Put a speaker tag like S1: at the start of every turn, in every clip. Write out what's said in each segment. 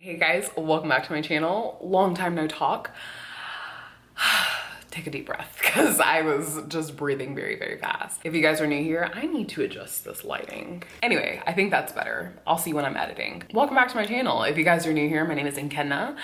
S1: Hey guys, welcome back to my channel. Long time no talk. Take a deep breath because I was just breathing very, very fast. If you guys are new here, I need to adjust this lighting. Anyway, I think that's better. I'll see when I'm editing. Welcome back to my channel. If you guys are new here, my name is Nkenna.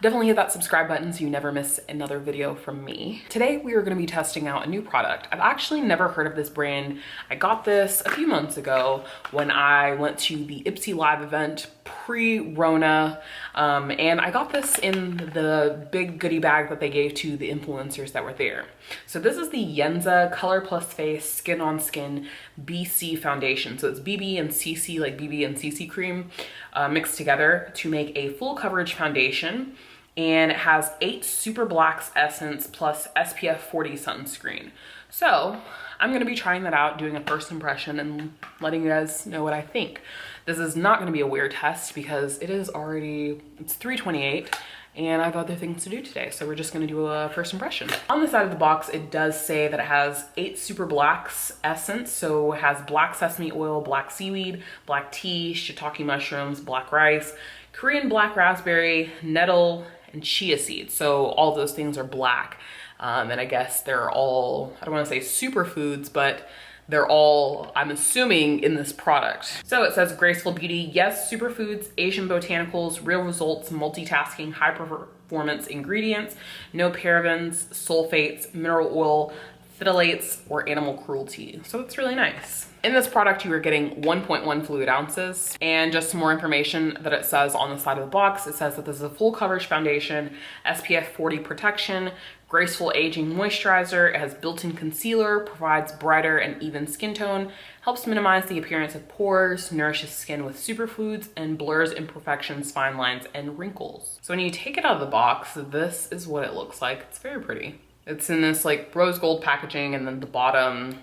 S1: Definitely hit that subscribe button so you never miss another video from me. Today, we are gonna be testing out a new product. I've actually never heard of this brand. I got this a few months ago when I went to the Ipsy Live event pre-Rona, and I got this in the big goodie bag that they gave to the influencers that were there. So this is the Yensa Color Plus Face Skin on Skin BC foundation. So it's BB and CC, like BB and CC cream mixed together to make a full coverage foundation. And it has 8 Super Blacks Essence plus SPF 40 sunscreen. So I'm gonna be trying that out, doing a first impression and letting you guys know what I think. This is not gonna be a weird test because it's 3:28 and I have other things to do today. So we're just gonna do a first impression. On the side of the box, it does say that it has 8 Super Blacks Essence. So it has black sesame oil, black seaweed, black tea, shiitake mushrooms, black rice, Korean black raspberry, nettle, and chia seeds. So all those things are black. And I guess they're all, I don't wanna say superfoods, but they're all, I'm assuming, in this product. So it says graceful beauty, yes, superfoods, Asian botanicals, real results, multitasking, high performance ingredients, no parabens, sulfates, mineral oil, phthalates, or animal cruelty. So it's really nice. In this product, you are getting 1.1 fluid ounces. And just some more information that it says on the side of the box. It says that this is a full coverage foundation, SPF 40 protection, graceful aging moisturizer. It has built-in concealer, provides brighter and even skin tone, helps minimize the appearance of pores, nourishes skin with superfoods, and blurs imperfections, fine lines, and wrinkles. So when you take it out of the box, this is what it looks like. It's very pretty. It's in this like rose gold packaging, and then the bottom,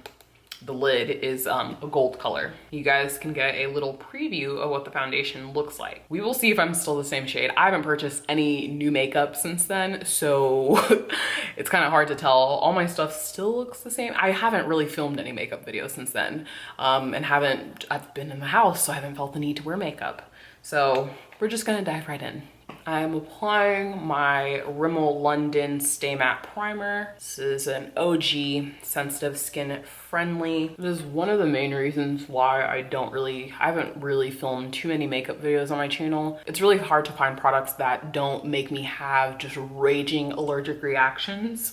S1: the lid is a gold color. You guys can get a little preview of what the foundation looks like. We will see if I'm still the same shade. I haven't purchased any new makeup since then, so it's kind of hard to tell. All my stuff still looks the same. I haven't really filmed any makeup videos since then, and I've been in the house, so I haven't felt the need to wear makeup. So we're just gonna dive right in. I'm applying my Rimmel London Stay Matte Primer. This is an OG, sensitive skin friendly. This is one of the main reasons why I haven't really filmed too many makeup videos on my channel. It's really hard to find products that don't make me have just raging allergic reactions.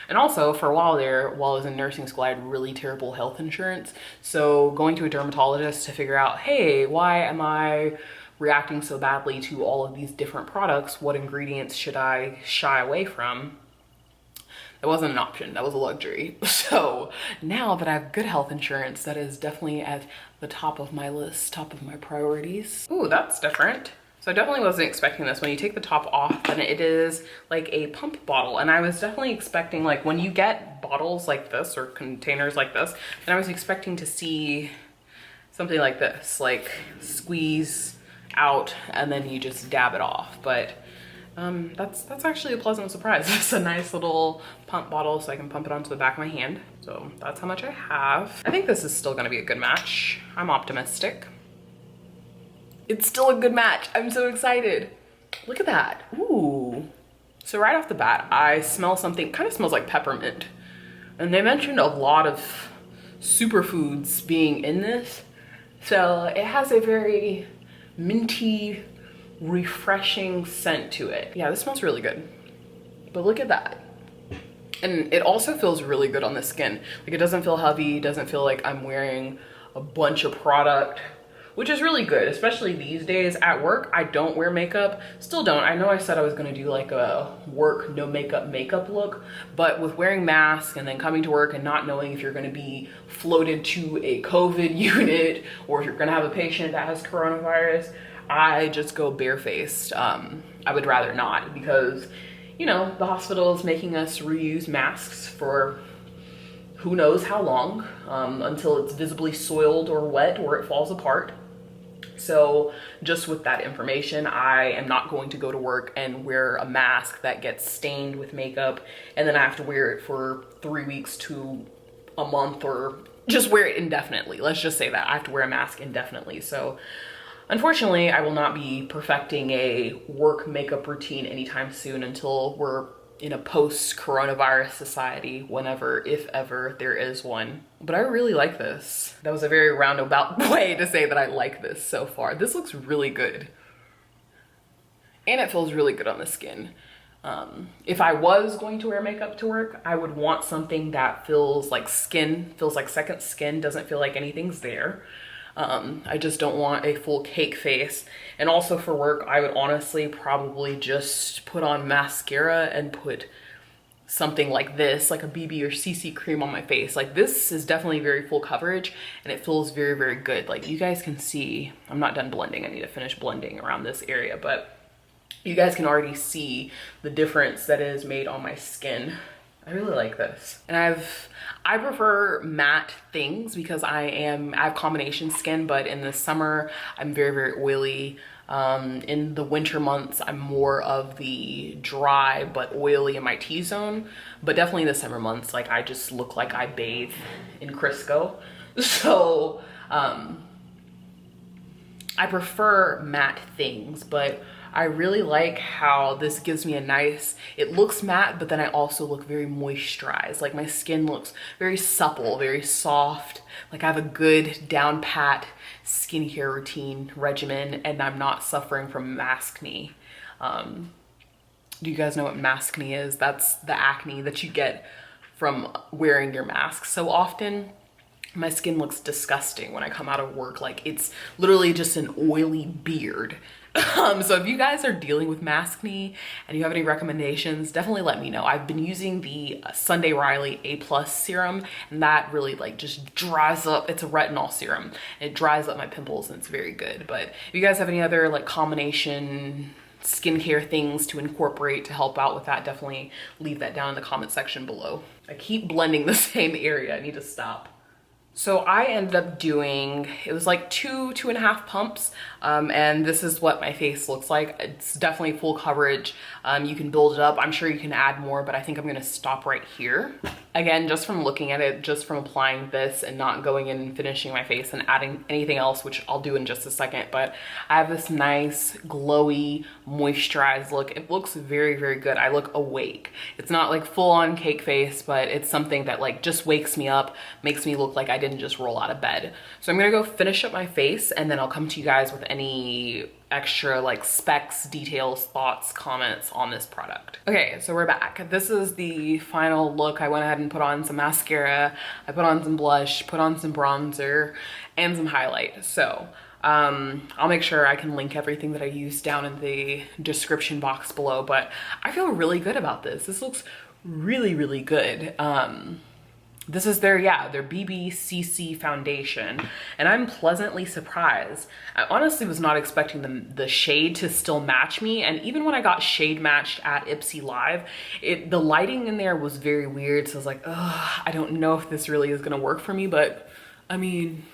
S1: And also for a while while I was in nursing school, I had really terrible health insurance. So going to a dermatologist to figure out, hey, why am I reacting so badly to all of these different products? What ingredients should I shy away from? That wasn't an option, that was a luxury. So now that I have good health insurance, that is definitely at the top of my list, top of my priorities. Ooh, that's different. So I definitely wasn't expecting this. When you take the top off, then it is like a pump bottle. And I was definitely expecting, like when you get bottles like this or containers like this, then I was expecting to see something like this, like squeeze out and then you just dab it off. But that's actually a pleasant surprise. It's a nice little pump bottle, so I can pump it onto the back of my hand. So that's how much I have. I think this is still gonna be a good match. I'm optimistic. It's still a good match. I'm so excited. Look at that. Ooh. So right off the bat, I smell something, kind of smells like peppermint. And they mentioned a lot of superfoods being in this. So it has a very minty, refreshing scent to it. Yeah, this smells really good. But look at that. And it also feels really good on the skin. Like it doesn't feel heavy, doesn't feel like I'm wearing a bunch of product, which is really good, especially these days. At work, I don't wear makeup. Still don't. I know I said I was gonna do like a work no makeup look, but with wearing masks and then coming to work and not knowing if you're gonna be floated to a COVID unit or if you're gonna have a patient that has coronavirus, I just go barefaced. I would rather not, because you know, the hospital is making us reuse masks for who knows how long, until it's visibly soiled or wet or it falls apart. So just with that information, I am not going to go to work and wear a mask that gets stained with makeup and then I have to wear it for 3 weeks to a month, or just wear it indefinitely. Let's just say that I have to wear a mask indefinitely. So Unfortunately, I will not be perfecting a work makeup routine anytime soon until we're in a post-coronavirus society, whenever, if ever, there is one. But I really like this. That was a very roundabout way to say that I like this so far. This looks really good. And it feels really good on the skin. If I was going to wear makeup to work, I would want something that feels like skin, feels like second skin, doesn't feel like anything's there. I just don't want a full cake face. And also for work, I would honestly probably just put on mascara and put something like this, like a BB or CC cream on my face. Like, this is definitely very full coverage and it feels very, very good. Like, you guys can see, I'm not done blending. I need to finish blending around this area, but you guys can already see the difference that it has made on my skin. I really like this. And I prefer matte things because I have combination skin, but in the summer, I'm very, very oily. In the winter months, I'm more of the dry but oily in my T-zone. But definitely in the summer months, like, I just look like I bathe in Crisco. So I prefer matte things, but I really like how this gives me a nice, it looks matte, but then I also look very moisturized. Like, my skin looks very supple, very soft. Like, I have a good down pat skincare routine regimen and I'm not suffering from maskne. Do you guys know what maskne is? That's the acne that you get from wearing your mask so often. My skin looks disgusting when I come out of work. Like, it's literally just an oily beard. So if you guys are dealing with maskne and you have any recommendations, definitely let me know. I've been using the Sunday Riley A+ serum and that really like just dries up. It's a retinol serum. It dries up my pimples and it's very good. But if you guys have any other like combination skincare things to incorporate to help out with that, definitely leave that down in the comment section below. I keep blending the same area. I need to stop. So I ended up doing, it was like two and a half pumps, and this is what my face looks like. It's definitely full coverage. You can build it up. I'm sure you can add more, but I think I'm gonna stop right here. Again, just from looking at it, just from applying this and not going in and finishing my face and adding anything else, which I'll do in just a second, but I have this nice, glowy, moisturized look. It looks very, very good. I look awake. It's not like full on cake face, but it's something that like just wakes me up, makes me look like I didn't just roll out of bed. So I'm gonna go finish up my face and then I'll come to you guys with any extra like specs, details, thoughts, comments on this product. Okay, so we're back. This is the final look. I went ahead and put on some mascara, I put on some blush, put on some bronzer and some highlight. So I'll make sure I can link everything that I used down in the description box below, but I feel really good about this. This looks really, really good. This is their BBCC foundation, and I'm pleasantly surprised. I honestly was not expecting the shade to still match me, and even when I got shade matched at Ipsy Live, the lighting in there was very weird, so I was like, ugh, I don't know if this really is gonna work for me, but I mean,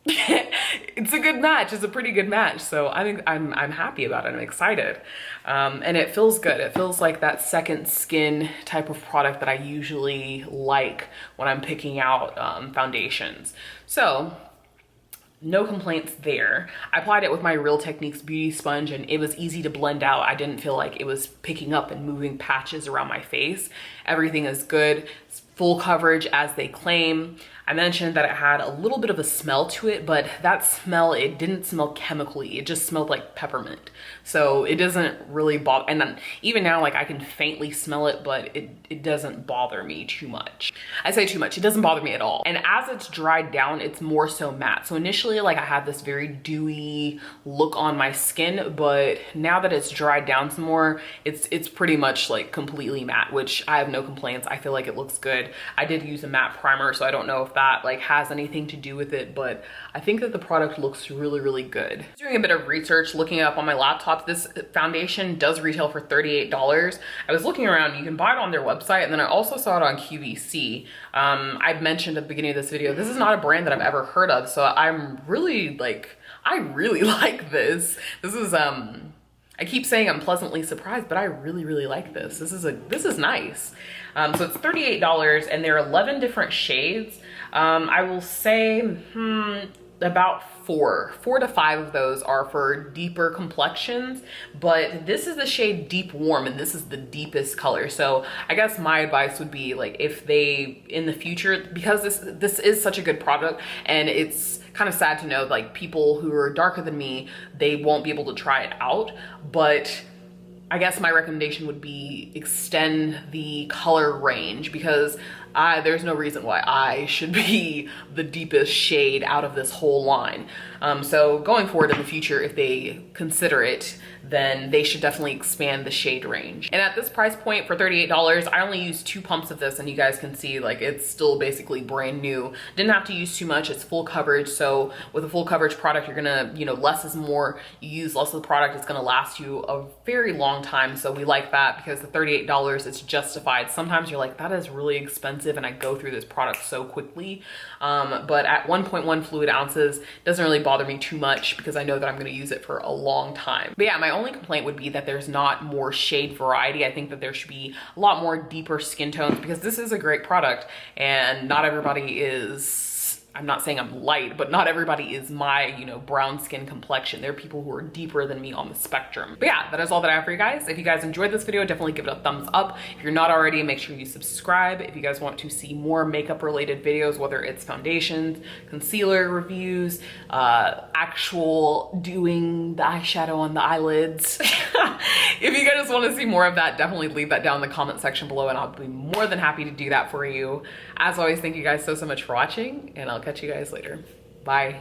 S1: it's a good match. It's a pretty good match. So I think I'm happy about it. I'm excited. And it feels good. It feels like that second skin type of product that I usually like when I'm picking out foundations. So no complaints there. I applied it with my Real Techniques beauty sponge and it was easy to blend out. I didn't feel like it was picking up and moving patches around my face. Everything is good. It's full coverage as they claim. I mentioned that it had a little bit of a smell to it, but that smell, it didn't smell chemically. It just smelled like peppermint. So it doesn't really bother, and then even now, like I can faintly smell it, but it doesn't bother me too much. I say too much, it doesn't bother me at all. And as it's dried down, it's more so matte. So initially, like I had this very dewy look on my skin, but now that it's dried down some more, it's pretty much like completely matte, which I have no complaints. I feel like it looks good. I did use a matte primer, so I don't know if that like has anything to do with it, but I think that the product looks really, really good. Doing a bit of research, looking it up on my laptop, this foundation does retail for $38. I was looking around, you can buy it on their website, and then I also saw it on QVC. I've mentioned at the beginning of this video, this is not a brand that I've ever heard of, so I'm really like, I really like this. This is, I keep saying I'm pleasantly surprised, but I really, really like this. This is nice. So it's $38 and there are 11 different shades. I will say, about four to five of those are for deeper complexions, but this is the shade Deep Warm, and this is the deepest color. So I guess my advice would be, like, if they in the future, because this is such a good product, and it's kind of sad to know, like, people who are darker than me, they won't be able to try it out. But I guess my recommendation would be extend the color range, because there's no reason why I should be the deepest shade out of this whole line. So going forward in the future, if they consider it, then they should definitely expand the shade range. And at this price point for $38, I only used 2 pumps of this, and you guys can see, like, it's still basically brand new. Didn't have to use too much, it's full coverage. So with a full coverage product, you're gonna, you know, less is more. You use less of the product, it's gonna last you a very long time. So we like that, because the $38, it's justified. Sometimes you're like, that is really expensive, and I go through this product so quickly. But at 1.1 fluid ounces, doesn't really bother me too much, because I know that I'm gonna use it for a long time. But yeah, my only complaint would be that there's not more shade variety. I think that there should be a lot more deeper skin tones, because this is a great product, and not everybody is, I'm not saying I'm light, but not everybody is my, you know, brown skin complexion. There are people who are deeper than me on the spectrum. But yeah, that is all that I have for you guys. If you guys enjoyed this video, definitely give it a thumbs up. If you're not already, make sure you subscribe. If you guys want to see more makeup related videos, whether it's foundations, concealer reviews, actual doing the eyeshadow on the eyelids. If you guys want to see more of that, definitely leave that down in the comment section below, and I'll be more than happy to do that for you. As always, thank you guys so much for watching, and I'll catch you guys later. Bye.